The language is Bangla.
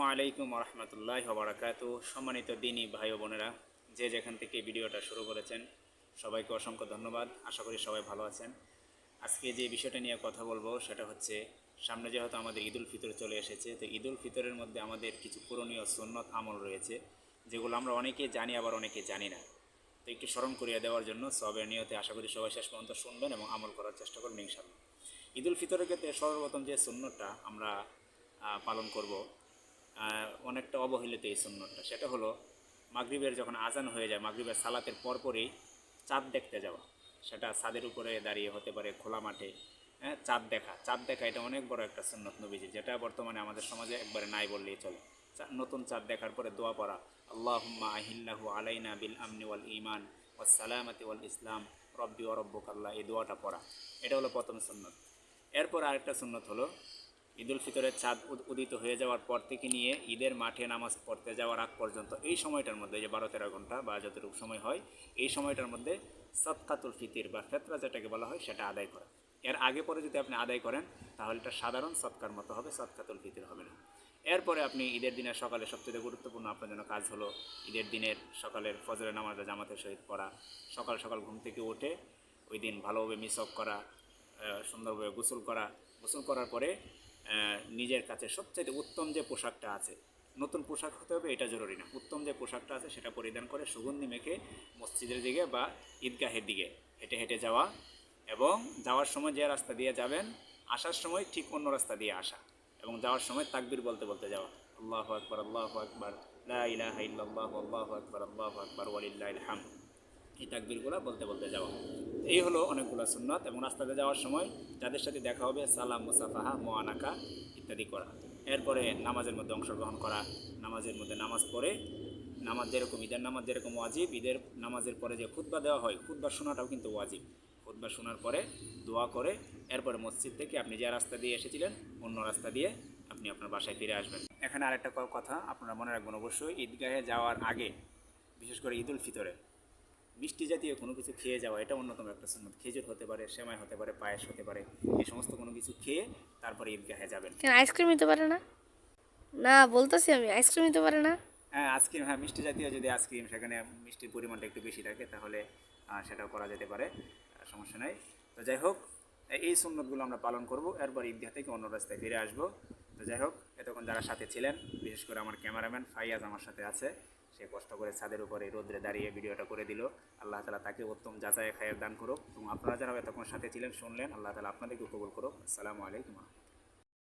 আসসালামু আলাইকুম রহমতুল্লাহ বারাকাতু। সম্মানিত দিনী ভাই ও বোনেরা, যে যেখান থেকে ভিডিওটা শুরু করেছেন সবাইকে অসংখ্য ধন্যবাদ। আশা করি সবাই ভালো আছেন। আজকে যে বিষয়টা নিয়ে কথা বলবো সেটা হচ্ছে, সামনে যেহেতু আমাদের ঈদুল ফিতর চলে এসেছে, তো ঈদুল ফিতরের মধ্যে আমাদের কিছু পুরনীয় সুন্নত আমল রয়েছে, যেগুলো আমরা অনেকে জানি আবার অনেকে জানি না। তো একটু স্মরণ করিয়ে দেওয়ার জন্য সবের নিয়তে আশা করি সবাই শেষ পর্যন্ত শুনবেন এবং আমল করার চেষ্টা করবেন ইনশাআল্লাহ। ঈদুল ফিতরের ক্ষেত্রে সর্বপ্রথম যে সুন্নতটা আমরা পালন করব, অনেকটা অবহেলিত এই সুন্নতটা, সেটা হলো মাগরিবের যখন আজান হয়ে যায়, মাগরিবের সালাতের পরপরই চাঁদ দেখতে যাওয়া। সেটা ছাদের উপরে দাঁড়িয়ে হতে পারে, খোলা মাঠে। হ্যাঁ, চাঁদ দেখা এটা অনেক বড় একটা সুন্নত নবীজি, যেটা বর্তমানে আমাদের সমাজে একবারে নাই বললেই চলে। নতুন চাঁদ দেখার পরে দোয়া পড়া, আল্লাহুম্মা আহিল্লাহু আলাইনা বিল আমনি ওয়াল ঈমান ওয়াস সালামাতি ওয়াল ইসলাম রব্বি ওয়া রব্বুকাল্লাহ, এই দোয়াটা পড়া। এটা হলো প্রথম সুন্নত। এরপর আরেকটা সুন্নত হলো ঈদুল ফিতরের চাঁদ উদিত হয়ে যাওয়ার পর থেকে নিয়ে ঈদের মাঠে নামাজ পড়তে যাওয়ার আগ পর্যন্ত এই সময়টার মধ্যে, যে 12-13 ঘন্টা বা যতটুকু সময় হয়, এই সময়টার মধ্যে সদকাতুল ফিতির বা ফেতরা যেটাকে বলা হয় সেটা আদায় করা। এর আগে পরে যদি আপনি আদায় করেন তাহলে এটা সাধারণ সৎকার মতো হবে, সদকাতুল ফিতির হবে না। এরপরে আপনি ঈদের দিনের সকালে সবচেয়ে গুরুত্বপূর্ণ আপনার জন্য কাজ হলো ঈদের দিনের সকালের ফজরের নামাজে জামাতের সহিত পড়া। সকাল সকাল ঘুম থেকে উঠে ওই দিন ভালোভাবে মিসওয়াক করা, সুন্দরভাবে গোসল করার পরে নিজের কাছে সবচেয়ে উত্তম যে পোশাকটা আছে, নতুন পোশাক হতে হবে এটা জরুরি না, উত্তম যে পোশাকটা আছে সেটা পরিধান করে সুগন্ধি মেখে মসজিদের দিকে বা ঈদগাহের দিকে হেঁটে হেঁটে যাওয়া, এবং যাওয়ার সময় যে রাস্তা দিয়ে যাবেন আসার সময় ঠিক অন্য রাস্তা দিয়ে আসা, এবং যাওয়ার সময় তাকবীর বলতে বলতে যাওয়া, আল্লাহু আকবার আল্লাহু আকবার লা ইলাহা ইল্লাল্লাহু আল্লাহু আকবার ওয়ালিল্লাহিল হামদ, এই তাকবীরগুলো বলতে বলতে যাওয়া। এই হলো অনেকগুলো সুন্নত। এবং রাস্তাতে যাওয়ার সময় যাদের সাথে দেখা হবে সালাম, মুসাফাহা, মোয়ানাকা ইত্যাদি করা। এরপরে নামাজের মধ্যে অংশগ্রহণ করা, নামাজের মধ্যে নামাজ পড়ে, নামাজ যেরকম ঈদের নামাজ যেরকম ওয়াজিব, ঈদের নামাজের পরে যে খুতবা দেওয়া হয়, খুতবা শোনাটাও কিন্তু ওয়াজিব। খুতবা শোনার পরে দোয়া করে এরপরে মসজিদ থেকে আপনি যে রাস্তা দিয়ে এসেছিলেন অন্য রাস্তা দিয়ে আপনি আপনার বাসায় ফিরে আসবেন। এখানে আরেকটা কথা আপনারা মনে রাখবেন, অবশ্যই ঈদগাহে যাওয়ার আগে, বিশেষ করে ঈদুল ফিতরে, মিষ্টি জাতীয় কোনো কিছু খেয়ে যাওয়া এটা অন্যতম একটা সুন্নত। খেজুর হতে পারে, সেমাই হতে পারে, পায়েস হতে পারে, এই সমস্ত কোনো কিছু খেয়ে তারপরে ঈদগাহে যাবেন। কেন আইসক্রিম নিতে পারে না? না, বলতেছি আমি, আইসক্রিম নিতে পারে না? হ্যাঁ, আইসক্রিম, হ্যাঁ, মিষ্টি জাতীয় যদি আইসক্রিম, সেখানে মিষ্টির পরিমাণটা একটু বেশি থাকে, তাহলে সেটাও করা যেতে পারে, সমস্যা নাই। তো যাই হোক, এই সুন্নতগুলো আমরা পালন করব, এরপর ঈদগাহ থেকে অন্য রাস্তায় ফিরে আসবো। তো যাই হোক, এতক্ষণ যারা সাথে ছিলেন, বিশেষ করে আমার ক্যামেরাম্যান ফাইয়াজ আমার সাথে আছে, সে কষ্ট করে ছাদের উপরে রোদ্রে দাঁড়িয়ে ভিডিওটা করে দিল। আল্লাহ তালা তাকে উত্তম যাচাই খায়ের দান করুক, এবং আপনারা যারা এতক্ষণ সাথে ছিলেন, শুনলেন, আল্লাহ তালা আপনাদেরকে কবুল করুক। আসসালামু আলাইকুম।